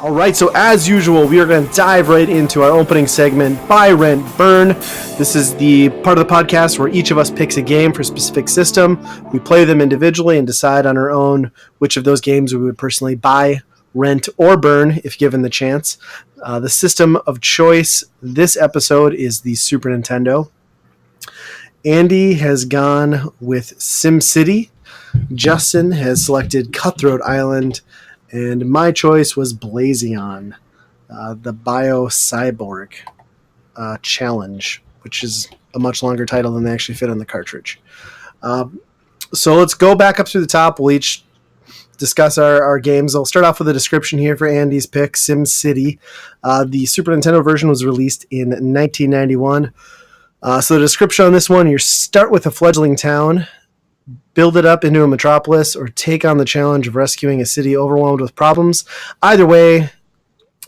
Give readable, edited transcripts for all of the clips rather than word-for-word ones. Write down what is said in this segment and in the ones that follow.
All right, so as usual, we are going to dive right into our opening segment, Buy, Rent, Burn. This is the part of the podcast where each of us picks a game for a specific system. We play them individually and decide on our own which of those games we would personally buy, rent, or burn if given the chance. The system of choice this episode is the Super Nintendo. Andy has gone with SimCity. Justin has selected Cutthroat Island. And my choice was Blazeon, the Bio-Cyborg Challenge, which is a much longer title than they actually fit on the cartridge. So let's go back up through the top. We'll each discuss our games. I'll start off with a description here for Andy's pick, SimCity. The Super Nintendo version was released in 1991. So the description on this one, you start with a fledgling town, build it up into a metropolis, or take on the challenge of rescuing a city overwhelmed with problems. Either way,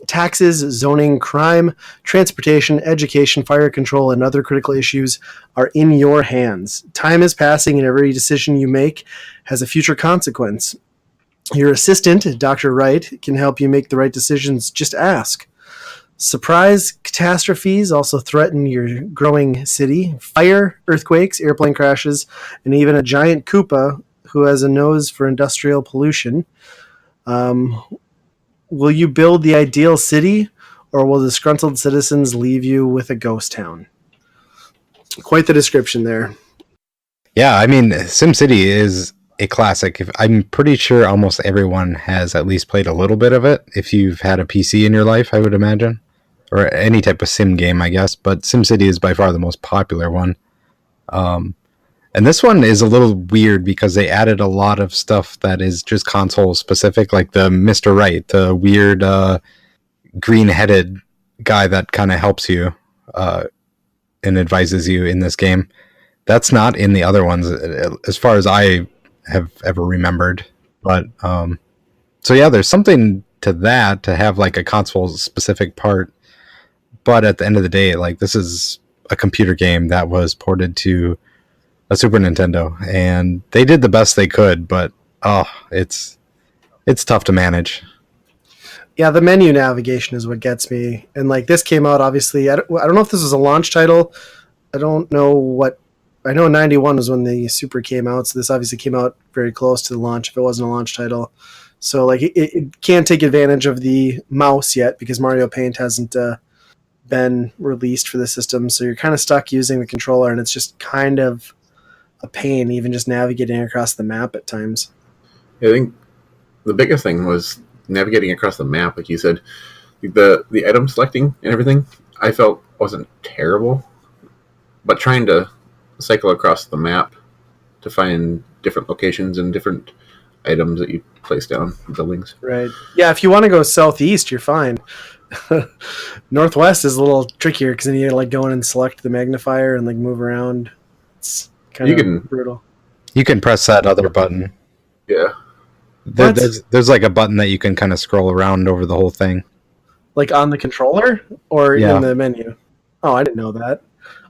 taxes, zoning, crime, transportation, education, fire control, and other critical issues are in your hands. Time is passing, and every decision you make has a future consequence. Your assistant, Dr. Wright, can help you make the right decisions. Just ask. Surprise catastrophes also threaten your growing city. Fire, earthquakes, airplane crashes, and even a giant Koopa who has a nose for industrial pollution. Will you build the ideal city, or will disgruntled citizens leave you with a ghost town? Quite the description there. Yeah, I mean, SimCity is a classic. I'm pretty sure almost everyone has at least played a little bit of it, if you've had a PC in your life, I would imagine. Or any type of sim game, I guess. But SimCity is by far the most popular one. And this one is a little weird because they added a lot of stuff that is just console specific, like the Mr. Right, the weird green-headed guy that kind of helps you and advises you in this game. That's not in the other ones, as far as I have ever remembered. But so yeah, there's something to that, to have like a console specific part. But at the end of the day, like, this is a computer game that was ported to a Super Nintendo, and they did the best they could, but it's tough to manage. Yeah, the menu navigation is what gets me. And like, this came out, obviously, I don't know if this was a launch title. I don't know what. I know 91 was when the Super came out, so this obviously came out very close to the launch if it wasn't a launch title. So like, it can't take advantage of the mouse yet because Mario Paint hasn't been released for the system, so you're kind of stuck using the controller, and it's just kind of a pain even just navigating across the map at times. I think the biggest thing was navigating across the map, like you said. The item selecting and everything, I felt wasn't terrible, but trying to cycle across the map to find different locations and different items that you place down buildings. Right. Yeah, if you want to go southeast, you're fine. Northwest is a little trickier because then you like go in and select the magnifier and like move around. It's kind of brutal. You can press that other button. Yeah. There's like a button that you can kind of scroll around over the whole thing. Like on the controller or in the menu? Oh, I didn't know that.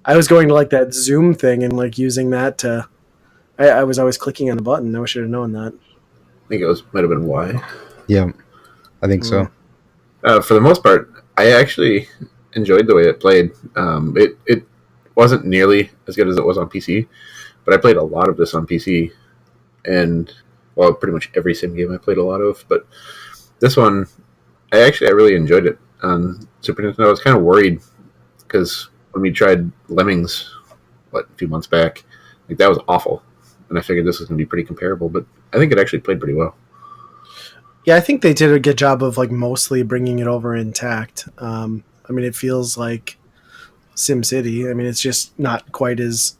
I was going to like that zoom thing and like using that to. I was always clicking on the button. I wish I had known that. I think might have been Y. Yeah, I think so. For the most part, I actually enjoyed the way it played. It wasn't nearly as good as it was on PC, but I played a lot of this on PC, and well, pretty much every sim game I played a lot of. But this one, I really enjoyed it on Super Nintendo. I was kind of worried because when we tried Lemmings, a few months back, like that was awful, and I figured this was going to be pretty comparable. But I think it actually played pretty well. Yeah, I think they did a good job of like mostly bringing it over intact. I mean, it feels like SimCity. I mean, it's just not quite as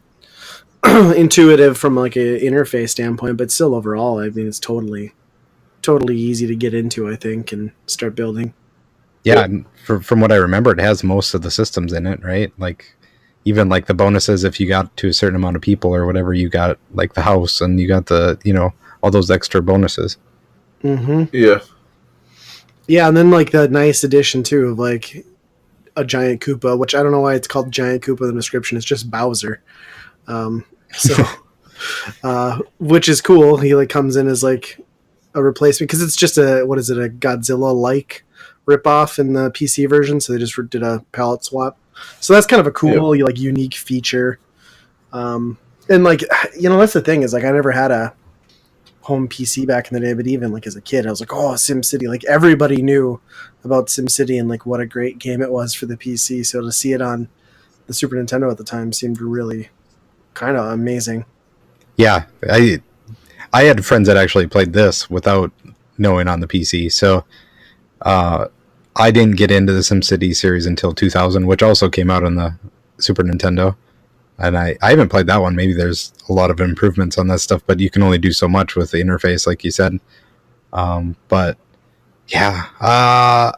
intuitive from like an interface standpoint, but still overall, I mean, it's totally easy to get into, I think, and start building. Yeah, from what I remember, it has most of the systems in it, right? Like, even like the bonuses, if you got to a certain amount of people or whatever, you got like the house and you got the, all those extra bonuses. Mm-hmm. Yeah. Yeah, and then like the nice addition too of like a giant Koopa, which I don't know why it's called giant Koopa in the description. It's just Bowser. Which is cool. He like comes in as like a replacement because it's just a Godzilla like ripoff in the PC version, so they just did a palette swap. So that's kind of a cool, like, unique feature. And like, that's the thing is, like, I never had a home PC back in the day, but even like as a kid, I was like, oh, SimCity. Like, everybody knew about SimCity and like what a great game it was for the PC. So to see it on the Super Nintendo at the time seemed really kind of amazing. Yeah, I had friends that actually played this without knowing on the PC. So I didn't get into the SimCity series until 2000, which also came out on the Super Nintendo. And I haven't played that one. Maybe there's a lot of improvements on that stuff, but you can only do so much with the interface, like you said. But yeah,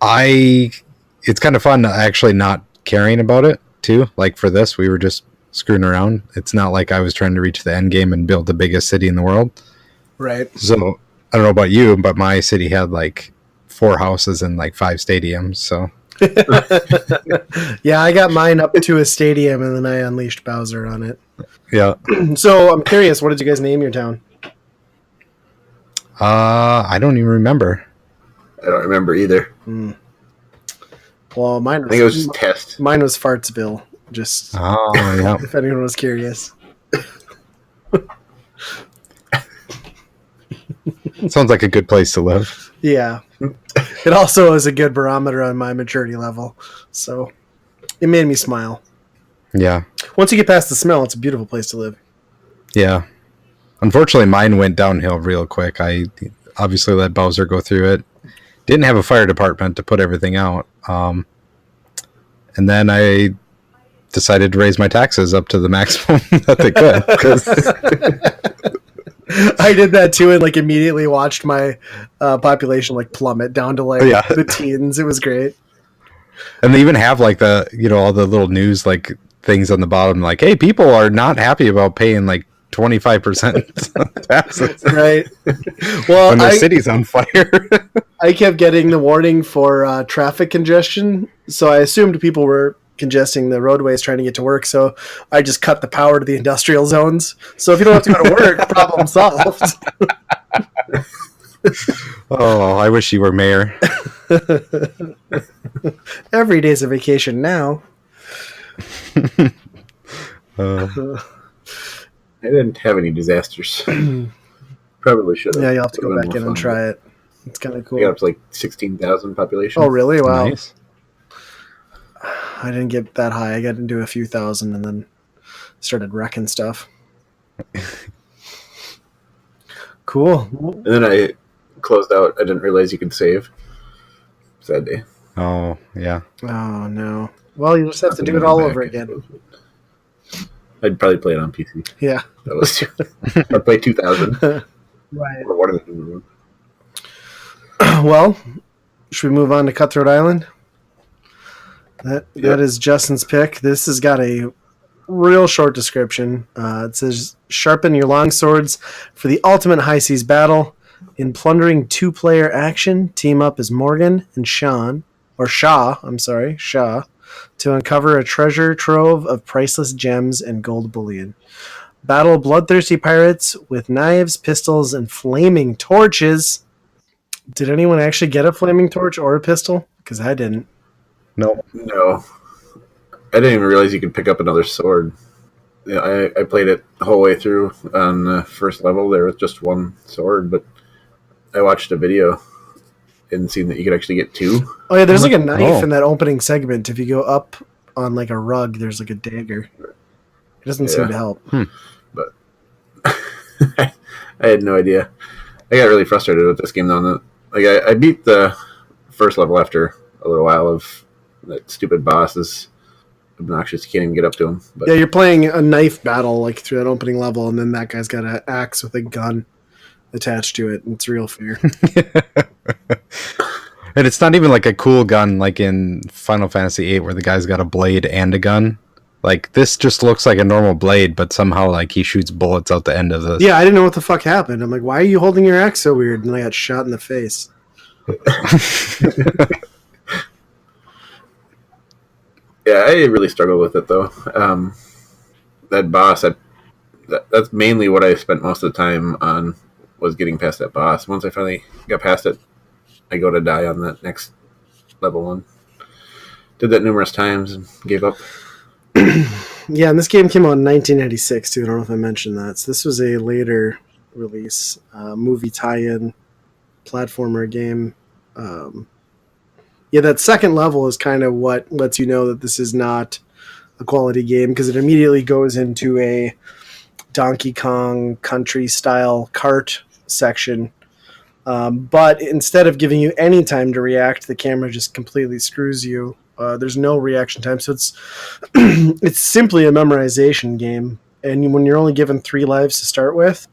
it's kind of fun actually not caring about it too. Like for this, we were just screwing around. It's not like I was trying to reach the end game and build the biggest city in the world. Right. So I don't know about you, but my city had like 4 houses and like 5 stadiums. So yeah, I got mine up to a stadium and then I unleashed Bowser on it. yeah. So I'm curious, what did you guys name your town? I don't even remember. I don't remember either. Well, I think it was just Test. Mine was Fartsville. Just yeah. if anyone was curious. Sounds like a good place to live. Yeah. It also is a good barometer on my maturity level. So it made me smile. Yeah. Once you get past the smell, it's a beautiful place to live. Yeah. Unfortunately, mine went downhill real quick. I obviously let Bowser go through it. Didn't have a fire department to put everything out. And then I decided to raise my taxes up to the maximum that they could. I did that too, and like immediately watched my population like plummet down to like the teens. It was great. And they even have like the all the little news like things on the bottom, like, hey, people are not happy about paying like 25% taxes. Right. Well, when the city's on fire. I kept getting the warning for traffic congestion, so I assumed people were congesting the roadways trying to get to work, so I just cut the power to the industrial zones. So if you don't have to go to work, problem solved. Oh, I wish you were mayor. Every day's a vacation now. I didn't have any disasters. Probably should have. Yeah, you'll have to go back in and try it. It's kind of cool. I got up to like 16,000 population. Oh, really? Wow. Nice. I didn't get that high. I got into a few thousand and then started wrecking stuff. Cool. And then I closed out. I didn't realize you could save. Sad day. Oh, yeah. Oh, no. Well, you just have to do it all over again. I'd probably play it on PC. Yeah. That was I'd play 2000. Right. Or one of them. Well, should we move on to Cutthroat Island? That is Justin's pick. This has got a real short description. It says, sharpen your long swords for the ultimate high seas battle. In plundering 2-player action, team up as Morgan and Shaw, to uncover a treasure trove of priceless gems and gold bullion. Battle bloodthirsty pirates with knives, pistols, and flaming torches. Did anyone actually get a flaming torch or a pistol? Because I didn't. No. I didn't even realize you could pick up another sword. Yeah, I played it the whole way through on the first level there with just one sword, but I watched a video and seen that you could actually get 2. Oh yeah, there's like a knife in that opening segment. If you go up on like a rug, there's like a dagger. It doesn't seem to help. But I had no idea. I got really frustrated with this game though. Like I beat the first level after a little while of that stupid boss is obnoxious. You can't even get up to him. But yeah, you're playing a knife battle like through that opening level, and then that guy's got an axe with a gun attached to it, and it's real fear. And it's not even like a cool gun like in Final Fantasy VIII where the guy's got a blade and a gun. Like, this just looks like a normal blade, but somehow like he shoots bullets out the end of this. Yeah, I didn't know what the fuck happened. I'm like, why are you holding your axe so weird? And I got shot in the face. Yeah, I really struggled with it though. That boss, that's mainly what I spent most of the time on, was getting past that boss. Once I finally got past it, I go to die on that next level one. Did that numerous times and gave up. Yeah, and this game came out in 1996 too. I don't know if I mentioned that. So this was a later release, movie tie-in platformer game. Yeah, that second level is kind of what lets you know that this is not a quality game, because it immediately goes into a Donkey Kong Country style kart section. But instead of giving you any time to react, the camera just completely screws you. There's no reaction time, so it's it's simply a memorization game. And when you're only given 3 lives to start with,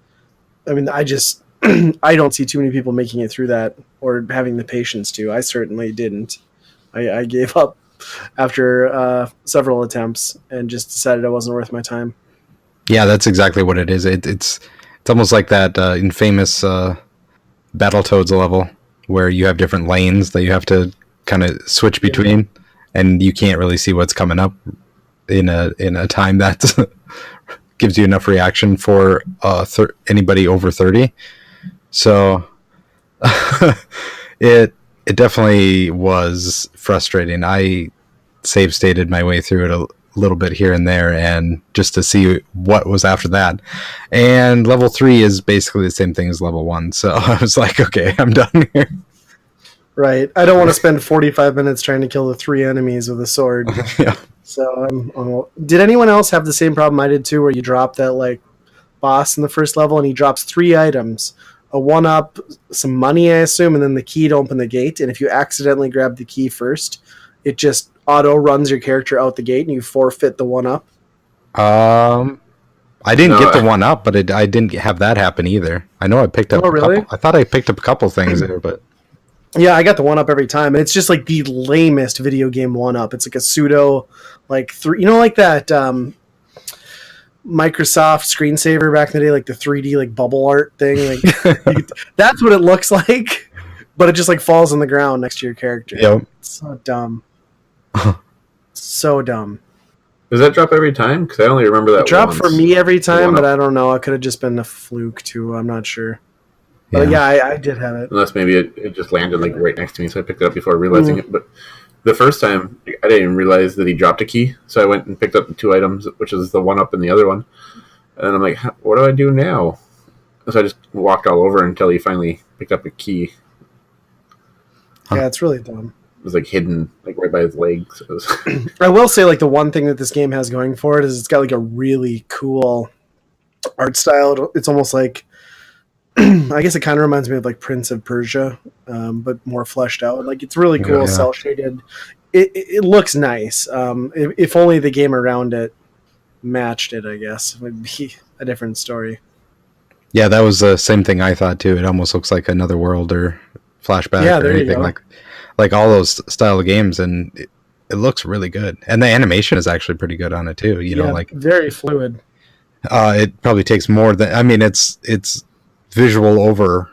I mean, I just I don't see too many people making it through that or having the patience to. I certainly didn't. I gave up after several attempts and just decided it wasn't worth my time. Yeah, that's exactly what it is. It's almost like that infamous Battletoads level where you have different lanes that you have to kind of switch between, and you can't really see what's coming up in a time that gives you enough reaction for anybody over 30. So it definitely was frustrating. I save stated my way through it a little bit here and there, and just to see what was after that. And level 3 is basically the same thing as level 1. So I was like, okay, I'm done here. Right. I don't want to spend 45 minutes trying to kill the 3 enemies with a sword. Yeah. So did anyone else have the same problem I did too, where you drop that like boss in the first level and he drops 3 items, a 1-up, some money, I assume, and then the key to open the gate. And if you accidentally grab the key first, it just auto runs your character out the gate and you forfeit the 1-up? I didn't get the 1-up, but I didn't have that happen either. I know I picked up I thought I picked up a couple things there, but yeah, I got the 1-up every time, and it's just like the lamest video game 1-up. It's like a pseudo, like like that Microsoft screensaver back in the day, like the 3D like bubble art thing. Like that's what it looks like, but it just like falls on the ground next to your character. Yep. It's so dumb. So dumb. Does that drop every time? Because I only remember that It dropped once. for me every time, but I don't know. It could have just been a fluke too. I'm not sure. But yeah, I did have it. Unless maybe it just landed like right next to me, so I picked it up before realizing it. But the first time, I didn't even realize that he dropped a key, so I went and picked up the 2 items, which is the 1-up and the other one. And I'm like, what do I do now? So I just walked all over until he finally picked up a key. Yeah, it's really dumb. It was like hidden, like right by his legs. So I will say, like, the one thing that this game has going for it is it's got like a really cool art style. It's almost like, I guess it kind of reminds me of like Prince of Persia, but more fleshed out. Like, it's really cool, cel shaded. It looks nice. If only the game around it matched it, I guess it would be a different story. Yeah, that was the same thing I thought too. It almost looks like Another World or Flashback or anything like all those style of games, and it looks really good. And the animation is actually pretty good on it too. You know, like very fluid. It probably takes more than it's visual over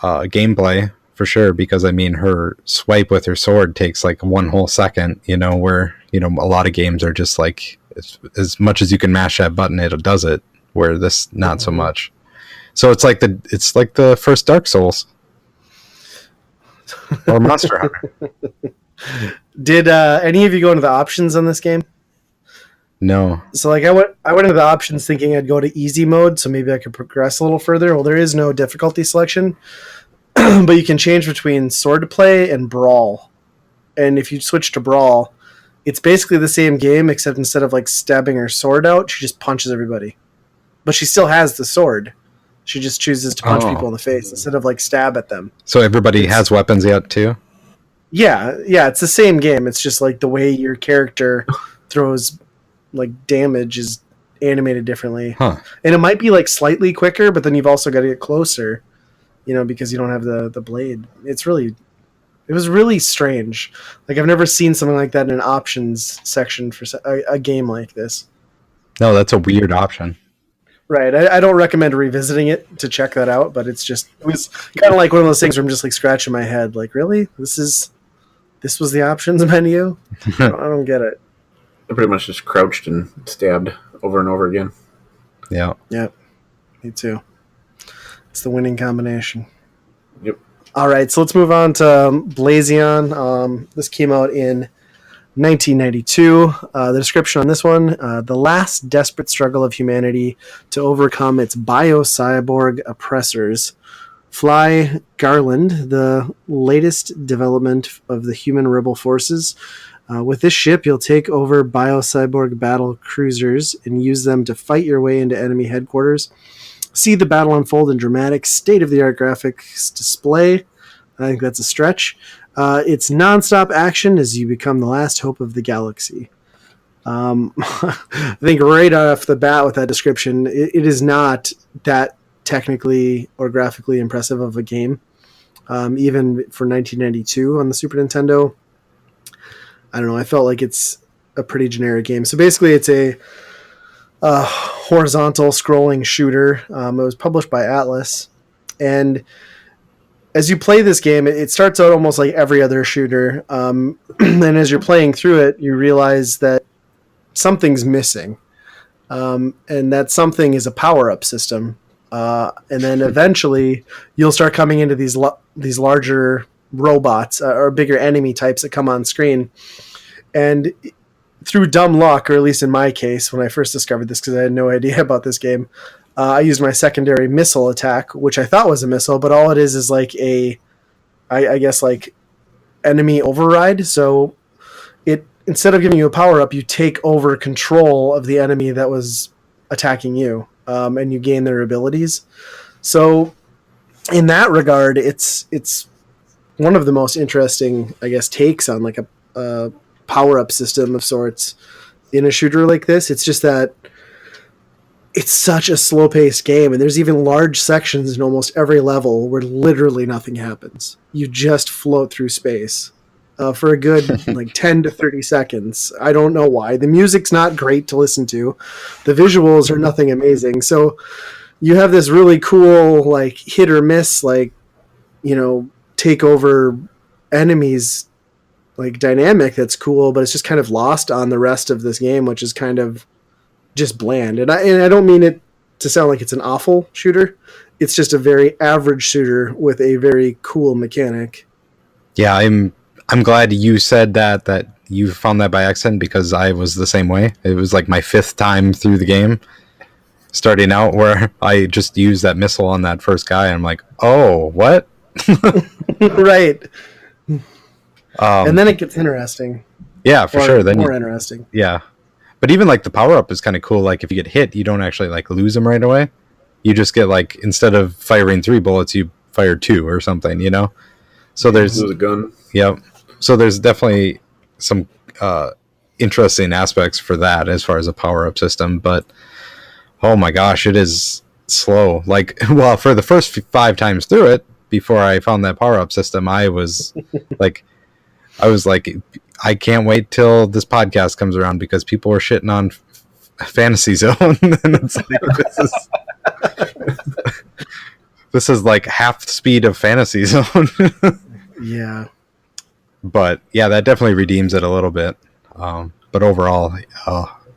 gameplay for sure, because her swipe with her sword takes like 1 whole second. You know, where a lot of games are just like as much as you can mash that button, it does it. Where this not so much. So it's like the first Dark Souls. Or Monster Hunter. Did any of you go into the options on this game? No. So like I went into the options thinking I'd go to easy mode, so maybe I could progress a little further. Well, there is no difficulty selection, but you can change between sword play and brawl. And if you switch to brawl, it's basically the same game, except instead of like stabbing her sword out, she just punches everybody. But she still has the sword. She just chooses to punch people in the face instead of like stab at them. So everybody has weapons yet too? Yeah, it's the same game. It's just like the way your character throws like damage is animated differently. Huh. And it might be like slightly quicker, but then you've also got to get closer, because you don't have the blade. It was really strange. Like I've never seen something like that in an options section for a game like this. No, that's a weird option. Right. I don't recommend revisiting it to check that out, but it was kind of like one of those things where I'm just like scratching my head. Like, really? This was the options menu? I don't get it. I pretty much just crouched and stabbed over and over again. Yeah. Yep. Me too. It's the winning combination. Yep. All right, so let's move on to Blazeon. This came out in 1992. The description on this one: the last desperate struggle of humanity to overcome its bio-cyborg oppressors. Fly Garland, the latest development of the human rebel forces. With this ship, you'll take over bio-cyborg battle cruisers and use them to fight your way into enemy headquarters. See the battle unfold in dramatic, state-of-the-art graphics display. I think that's a stretch. It's non-stop action as you become the last hope of the galaxy. I think right off the bat with that description, it is not that technically or graphically impressive of a game. Even for 1992 on the Super Nintendo. I don't know, I felt like it's a pretty generic game. So basically it's a horizontal scrolling shooter. It was published by Atlas. And as you play this game, it starts out almost like every other shooter. And as you're playing through it, you realize that something's missing. And that something is a power-up system. And then eventually you'll start coming into these larger robots or bigger enemy types that come on screen. And through dumb luck, or at least in my case, when I first discovered this, because I had no idea about this game, I used my secondary missile attack, which I thought was a missile, but all it is like I guess like enemy override. So it, instead of giving you a power up, you take over control of the enemy that was attacking you, and you gain their abilities. So in that regard, it's one of the most interesting, I guess, takes on like a power-up system of sorts in a shooter like this. It's just that it's such a slow-paced game, and there's even large sections in almost every level where literally nothing happens. You just float through space for a good like 10 to 30 seconds. I don't know why. The music's not great to listen to. The visuals are nothing amazing. So you have this really cool like hit or miss, like, you know, take over enemies like dynamic that's cool, but it's just kind of lost on the rest of this game, which is kind of just bland. And I don't mean it to sound like it's an awful shooter. It's just a very average shooter with a very cool mechanic. Yeah, I'm glad you said that you found that by accident, because I was the same way. It was like my 5th time through the game, starting out, where I just used that missile on that first guy, and I'm like, oh, what? Right. And then it gets interesting. Yeah, for sure. Then more interesting. Yeah. But even like the power up is kind of cool. Like if you get hit, you don't actually like lose them right away. You just get like, instead of firing 3 bullets, you fire 2 or something, you know? So there's a gun. Yeah. So there's definitely some interesting aspects for that as far as a power up system. But oh my gosh, it is slow. Like, well, for the first 5 times through it, before I found that power up system, I was like, I can't wait till this podcast comes around, because people were shitting on Fantasy Zone. And it's like, this is like half the speed of Fantasy Zone. Yeah. But yeah, that definitely redeems it a little bit. But overall,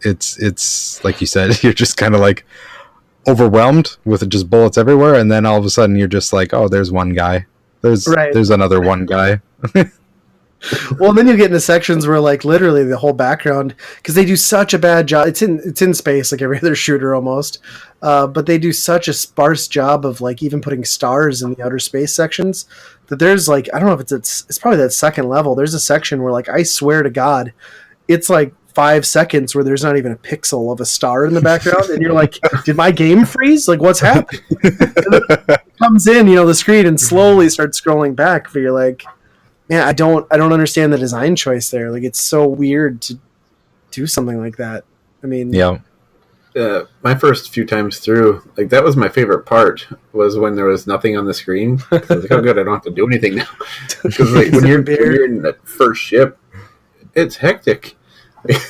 it's like you said, you're just kind of like overwhelmed with just bullets everywhere. And then all of a sudden you're just like, oh, there's one guy. There's another one guy. Well, then you get into sections where like literally the whole background, because they do such a bad job. It's in space like every other shooter almost, but they do such a sparse job of like even putting stars in the outer space sections that there's like, I don't know if it's probably that second level. There's a section where like, I swear to God, it's like 5 seconds where there's not even a pixel of a star in the background, and you're like, did my game freeze? Like, what's happening? It comes in, you know, the screen and slowly starts scrolling back, but you're like, man, I don't understand the design choice there. Like, it's so weird to do something like that. I mean, yeah. My first few times through, like, that was my favorite part, was when there was nothing on the screen. I was like, oh, good, I don't have to do anything now. Because like, when you're in that first ship, it's hectic. Like,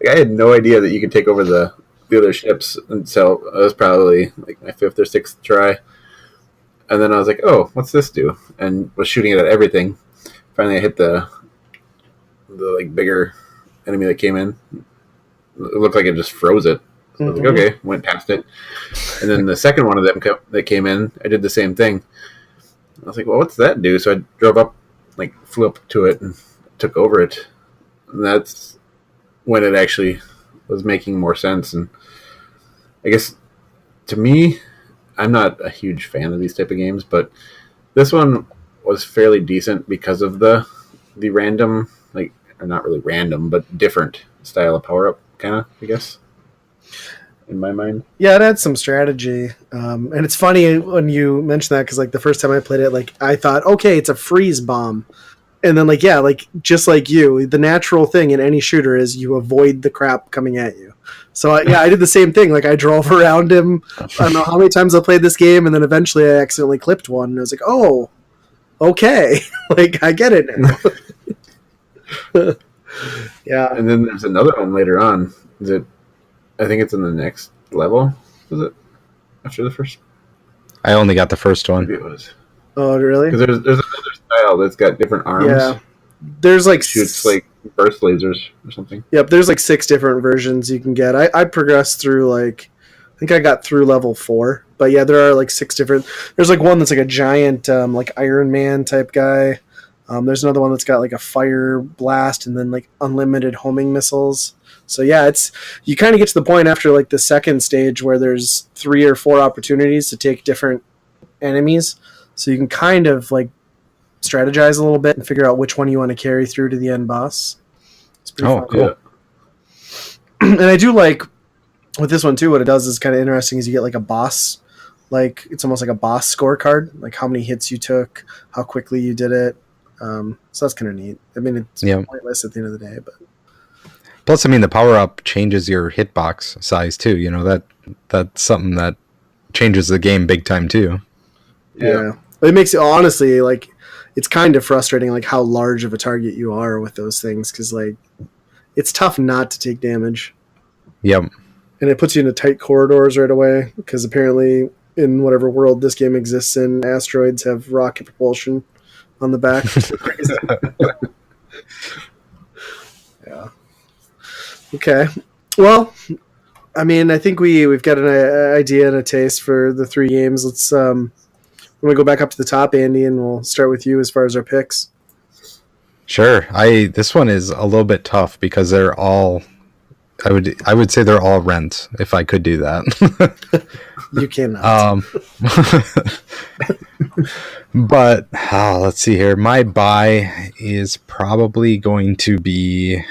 I had no idea that you could take over the other ships until it was probably like my 5th or 6th try. And then I was like, oh, what's this do? And was shooting it at everything. Finally, I hit the like bigger enemy that came in. It looked like it just froze it. So I was like, okay, went past it. And then the second one of them that came in, I did the same thing. I was like, well, what's that do? So I drove up, like, flew up to it and took over it. And that's when it actually was making more sense. And I guess, to me, I'm not a huge fan of these type of games, but this one was fairly decent because of the random, like, or not really random, but different style of power-up, kind of, I guess, in my mind. Yeah, it had some strategy. And it's funny when you mention that, because, like, the first time I played it, like, I thought, okay, it's a freeze bomb. And then, like, yeah, like, just like you, the natural thing in any shooter is you avoid the crap coming at you. So, I did the same thing. Like, I drove around him. I don't know how many times I played this game, and then eventually I accidentally clipped one, and I was like, oh, okay. Like, I get it now. Yeah. And then there's another one later on. I think it's in the next level. Was it after the first? I only got the first one. Maybe it was. Oh, really? Because there's another style that's got different arms. Yeah. There's like shoots like burst lasers or something. Yep, there's like 6 different versions you can get. I progressed through, like, I think I got through level 4. But yeah, there are like 6 different. There's like one that's like a giant, like Iron Man type guy. There's another one that's got like a fire blast and then like unlimited homing missiles. So yeah, you kind of get to the point after like the second stage where there's 3 or 4 opportunities to take different enemies. So you can kind of like strategize a little bit and figure out which one you want to carry through to the end boss. It's pretty fun. Cool. And I do like with this one too, what it does is kind of interesting is you get like a boss, like it's almost like a boss scorecard, like how many hits you took, how quickly you did it. So that's kind of neat. I mean, it's pointless at the end of the day, but plus, I mean, the power up changes your hitbox size too. You know, that's something that changes the game big time too. Yeah. It makes it honestly like it's kind of frustrating, like how large of a target you are with those things, because like it's tough not to take damage. Yep. And it puts you into tight corridors right away, because apparently in whatever world this game exists in, asteroids have rocket propulsion on the back. Yeah. Okay. Well, I mean, I think we've got an idea and a taste for the 3 games. Let's when we go back up to the top, Andy, and we'll start with you as far as our picks. Sure. This one is a little bit tough because they're all. I would say they're all rent if I could do that. You cannot. But let's see here. My buy is probably going to be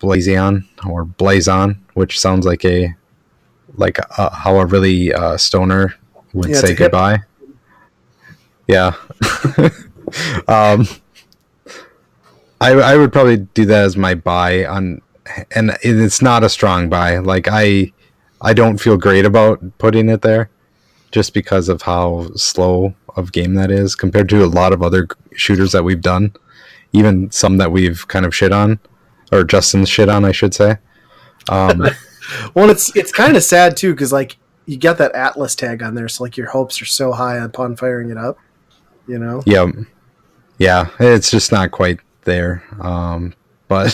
Blazeon or Blazeon, which sounds like how a really stoner would say goodbye. Yeah. I would probably do that as my buy and it's not a strong buy. Like I don't feel great about putting it there just because of how slow of game that is compared to a lot of other shooters that we've done, even some that we've kind of shit on, or Justin's shit on, I should say. Well, it's kind of sad too, because like you got that Atlas tag on there, so like your hopes are so high upon firing it up, you know? Yeah, it's just not quite there. But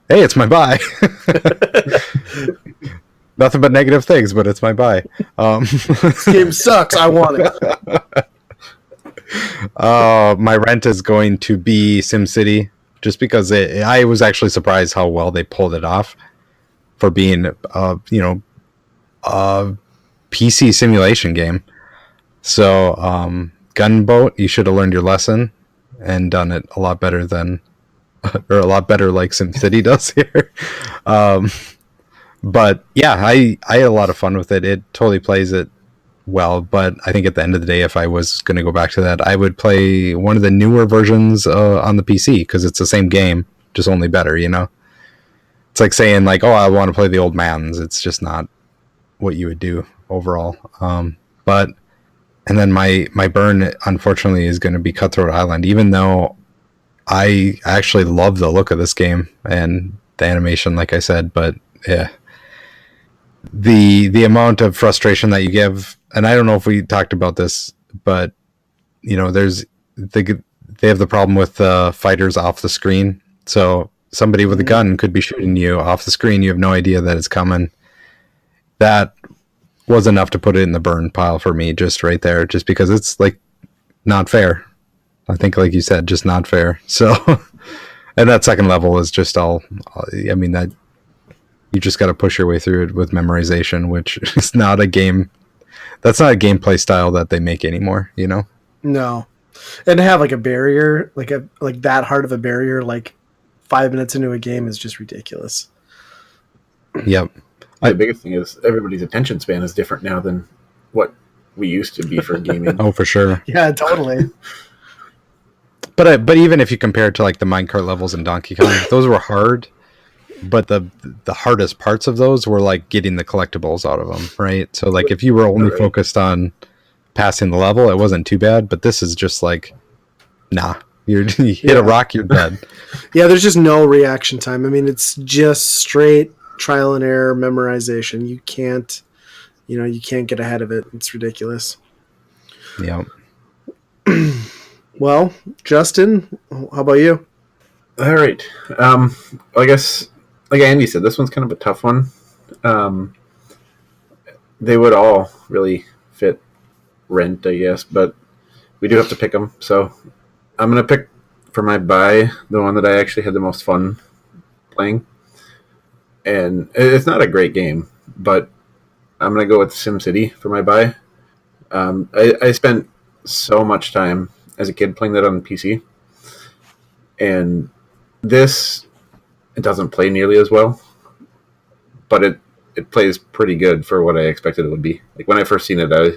hey, it's my buy. Nothing but negative things, but it's my buy. This game sucks. I want it. My rent is going to be SimCity, just because I was actually surprised how well they pulled it off for being, a PC simulation game. So, Gunboat, you should have learned your lesson and done it a lot better or a lot better like SimCity does here. But yeah, I had a lot of fun with it. It totally plays it well, but I think at the end of the day, if I was going to go back to that, I would play one of the newer versions on the PC, because it's the same game, just only better, you know? It's like saying like, oh, I want to play the old Maddens. It's just not what you would do overall. And then my burn, unfortunately, is going to be Cutthroat Island, even though I actually love the look of this game and the animation, like I said, but yeah. The amount of frustration that you give, and I don't know if we talked about this, but you know, they have the problem with fighters off the screen. So somebody with a gun could be shooting you off the screen. You have no idea that it's coming. That was enough to put it in the burn pile for me, just right there, just because it's like not fair. I think, like you said, just not fair. So, and that second level is just all. I mean, that you just got to push your way through it with memorization, which is not a game. That's not a gameplay style that they make anymore. You know. No, and to have like a barrier, like that hard of a barrier, like 5 minutes into a game is just ridiculous. Yep. The biggest thing is everybody's attention span is different now than what we used to be for gaming. Oh, for sure. Yeah, totally. But even if you compare it to like the minecart levels in Donkey Kong, those were hard. But the hardest parts of those were like getting the collectibles out of them, right? So like if you were only focused on passing the level, it wasn't too bad. But this is just like, nah, you hit a rock, you're dead. Yeah, there's just no reaction time. I mean, it's just straight trial and error memorization. You can't get ahead of it. It's ridiculous. Yeah. Well, Justin, how about you? All right. I guess, like Andy said, this one's kind of a tough one. They would all really fit Rent, I guess, but we do have to pick them. So I'm going to pick for my buy the one that I actually had the most fun playing. And it's not a great game, but I'm going to go with SimCity for my buy. I spent so much time as a kid playing that on PC. And it doesn't play nearly as well, but it plays pretty good for what I expected it would be. Like when I first seen it, I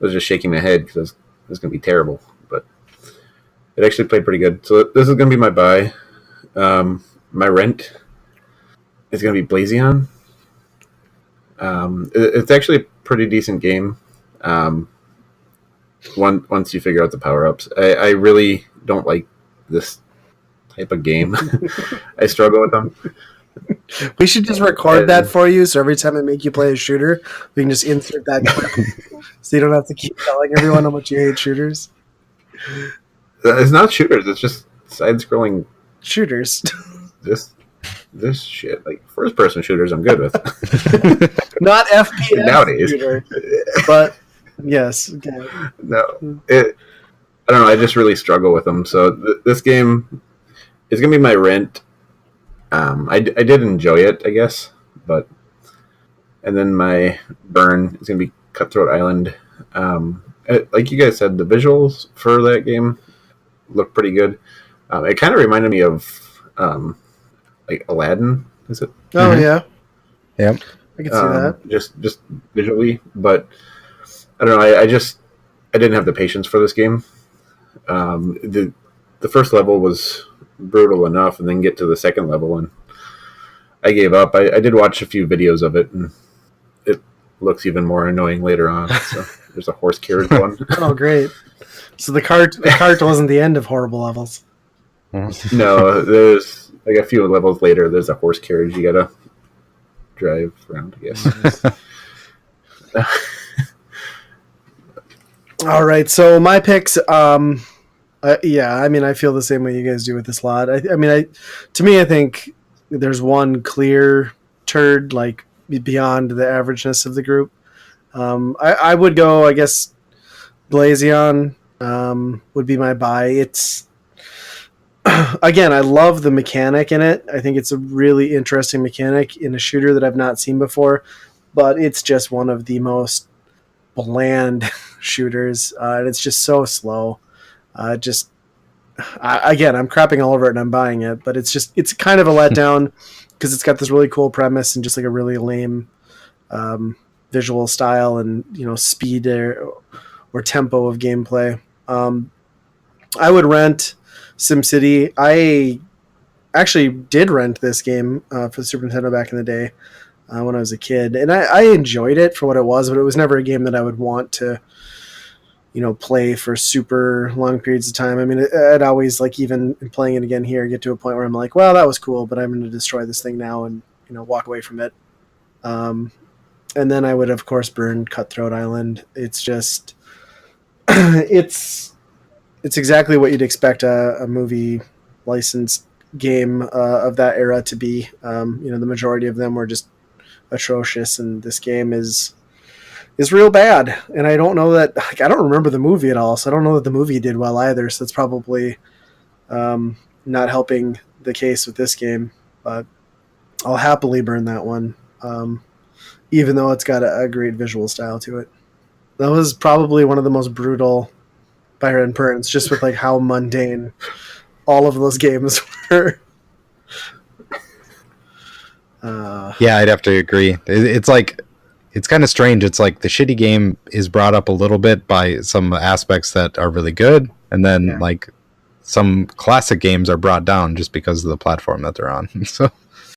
was just shaking my head because it was going to be terrible, but it actually played pretty good. So this is going to be my buy. My rent is going to be Blazeon. It's actually a pretty decent game. Once you figure out the power-ups, I really don't like this type of game. I struggle with them. We should just record that for you, so every time I make you play a shooter, we can just insert that clip, so you don't have to keep telling everyone how much you hate shooters. It's not shooters. It's just side-scrolling shooters. This shit, like first-person shooters, I'm good with. Not FPS nowadays, shooter, but yes. Okay. No, I don't know. I just really struggle with them. So this game is gonna be my rent. I did enjoy it, I guess, and then my burn is gonna be Cutthroat Island. Like you guys said, the visuals for that game look pretty good. It kind of reminded me of like Aladdin. Is it? Oh yeah. Yep. I can see that. Just visually, but I don't know. I didn't have the patience for this game. The first level was brutal enough, and then get to the second level, and I gave up. I did watch a few videos of it, and it looks even more annoying later on. So there's a horse carriage one. Oh, great! So the cart wasn't the end of horrible levels. No, there's like a few levels later. There's a horse carriage you gotta drive around, I guess. All right, so my picks. Yeah, I mean, I feel the same way you guys do with this lot. To me, I think there's one clear turd, like beyond the averageness of the group. I would go, I guess, Blazeon would be my buy. It's again, I love the mechanic in it. I think it's a really interesting mechanic in a shooter that I've not seen before, but it's just one of the most bland shooters, and it's just so slow. Again, I'm crapping all over it and I'm buying it, but it's kind of a letdown because it's got this really cool premise and just like a really lame visual style and speed or tempo of gameplay. I would rent SimCity. I actually did rent this game for the Super Nintendo back in the day when I was a kid, and I enjoyed it for what it was, but it was never a game that I would want to play for super long periods of time. I mean, I'd always, like, even playing it again here, get to a point where I'm like, well, that was cool, but I'm going to destroy this thing now and, walk away from it. And then I would, of course, burn Cutthroat Island. It's just, it's exactly what you'd expect a movie licensed game of that era to be. The majority of them were just atrocious, and this game is is real bad. And I don't know that, like, I don't remember the movie at all, so I don't know that the movie did well either. So it's probably not helping the case with this game. But I'll happily burn that one, even though it's got a great visual style to it. That was probably one of the most brutal Byron burns, just with like how mundane all of those games were. Yeah, I'd have to agree. It's like, it's kind of strange. It's like the shitty game is brought up a little bit by some aspects that are really good, and then like some classic games are brought down just because of the platform that they're on. So